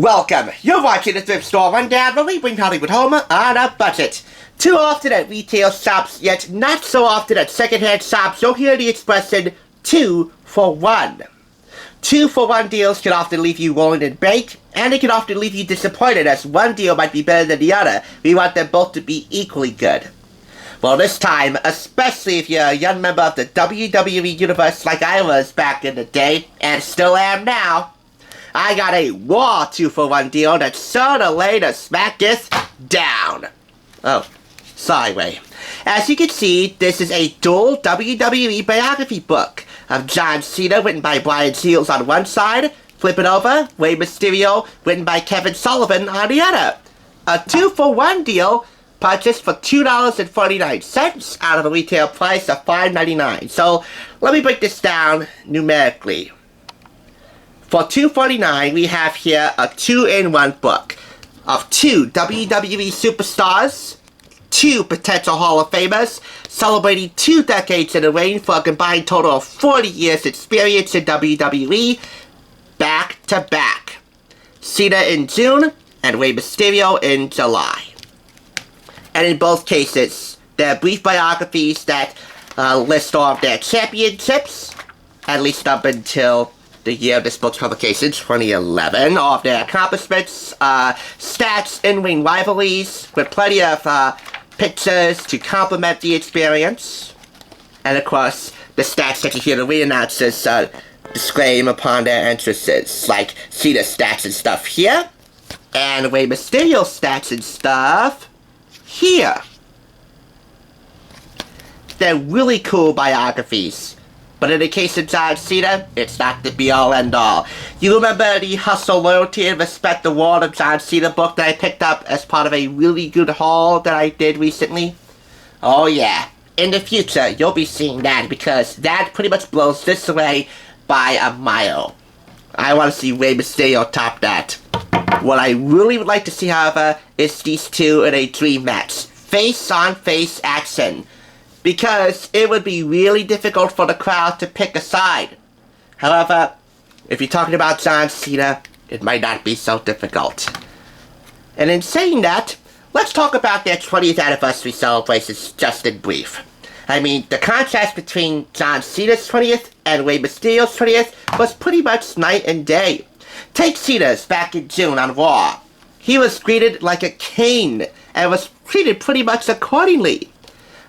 Welcome! You're watching the Thrift Store Rundown, where we bring Hollywood home on a budget. Too often at retail shops, yet not so often at secondhand shops, you'll hear the expression 2 for 1. 2 for 1 deals can often leave you rolling in bank, and it can often leave you disappointed as one deal might be better than the other. We want them both to be equally good. Well, this time, especially if you're a young member of the WWE Universe like I was back in the day, and still am now, I got a raw 2 for 1 deal that's sure to lay the smack this down. Oh, sorry, Ray. As you can see, this is a dual WWE biography book of John Cena, written by Brian Seals on one side. Flip it over, Rey Mysterio, written by Kevin Sullivan on the other. A 2 for 1 deal purchased for $2.49 out of a retail price of $5.99. So let me break this down numerically. For $2.49, we have here a 2-in-1 book of 2 WWE Superstars, 2 potential Hall of Famers, celebrating 2 decades in the ring for a combined total of 40 years experience in WWE, back to back. Cena in June and Rey Mysterio in July. And in both cases, they're brief biographies that list all of their championships, at least up until the year of this book's publication, 2011, all of their accomplishments, stats, in-ring rivalries, with plenty of pictures to complement the experience. And of course, the stats that you hear the ring announcers disclaim upon their entrances, like Cena's stats and stuff here, and Rey Mysterio's stats and stuff here. They're really cool biographies. But in the case of John Cena, it's not the be-all end-all. You remember the Hustle, Loyalty, and Respect the World of John Cena book that I picked up as part of a really good haul that I did recently? Oh yeah. In the future, you'll be seeing that because that pretty much blows this away by a mile. I want to see Rey Mysterio top that. What I really would like to see, however, is these two in a dream match. Face-on-face action. Because it would be really difficult for the crowd to pick a side. However, if you're talking about John Cena, it might not be so difficult. And in saying that, let's talk about their 20th anniversary celebrations just in brief. I mean, the contrast between John Cena's 20th and Rey Mysterio's 20th was pretty much night and day. Take Cena's back in June on Raw. He was greeted like a king and was treated pretty much accordingly.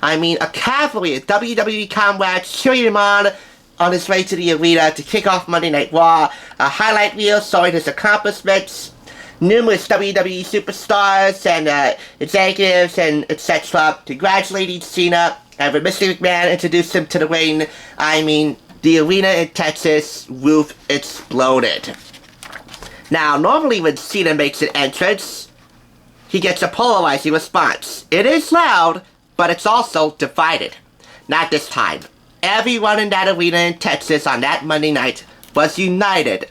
I mean, a cavalry of WWE comrades cheering him on his way to the arena to kick off Monday Night Raw, a highlight reel showing his accomplishments, numerous WWE superstars and executives and etc. congratulating Cena, and when Mr. McMahon introduced him to the ring, I mean, the arena in Texas roof exploded. Now, normally when Cena makes an entrance, he gets a polarizing response. It is loud, but it's also divided. Not this time. Everyone in that arena in Texas on that Monday night was united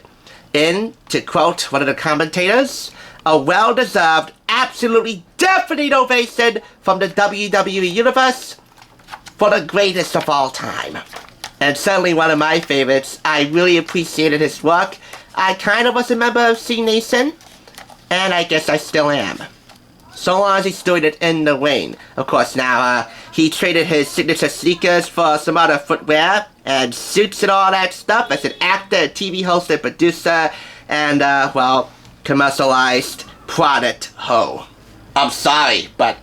in, to quote one of the commentators, a well-deserved, absolutely deafening ovation from the WWE Universe for the greatest of all time. And certainly one of my favorites. I really appreciated his work. I kind of was a member of CENA'S, and I guess I still am. So long as he's doing it in the ring. Of course, now, he traded his signature sneakers for some other footwear, and suits and all that stuff as an actor, TV host, and producer, and, well, commercialized product hoe. I'm sorry, but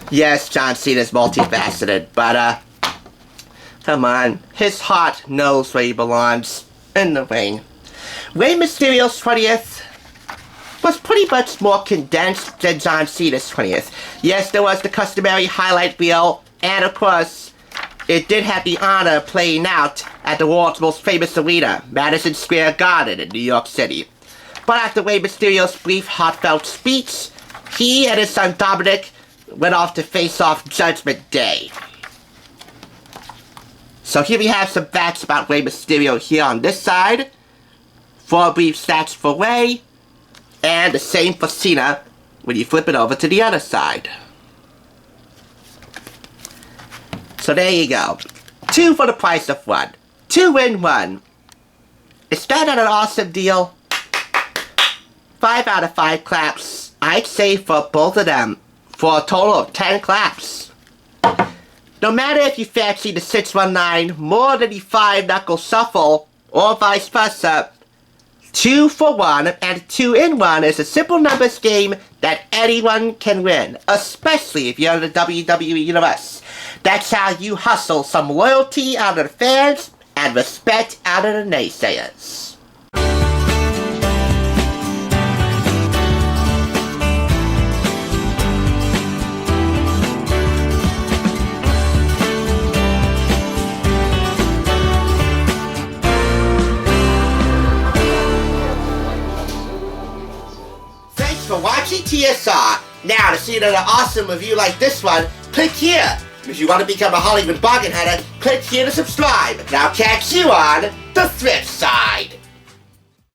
yes, John Cena's multifaceted, but, come on. His heart knows where he belongs, in the ring. Rey Mysterio's 20th was pretty much more condensed than John Cena's 20th. Yes, there was the customary highlight reel, and of course, it did have the honor of playing out at the world's most famous arena, Madison Square Garden in New York City. But after Rey Mysterio's brief, heartfelt speech, he and his son Dominic went off to face off Judgment Day. So here we have some facts about Rey Mysterio here on this side, 4 brief stats for Rey, and the same for Cena when you flip it over to the other side. So there you go. 2 for the price of 1. 2 in 1. Is that not an awesome deal? 5 out of 5 claps. I'd say for both of them, for a total of 10 claps. No matter if you fancy the 619 more than the 5 Knuckle Shuffle, or vice versa, 2 for 1 and 2 in 1 is a simple numbers game that anyone can win, especially if you're in the WWE Universe. That's how you hustle some loyalty out of the fans and respect out of the naysayers. Thanks for watching TSR. Now to see another awesome review like this one, click here. If you want to become a Hollywood bargain hunter, click here to subscribe. And I'll catch you on the thrift side.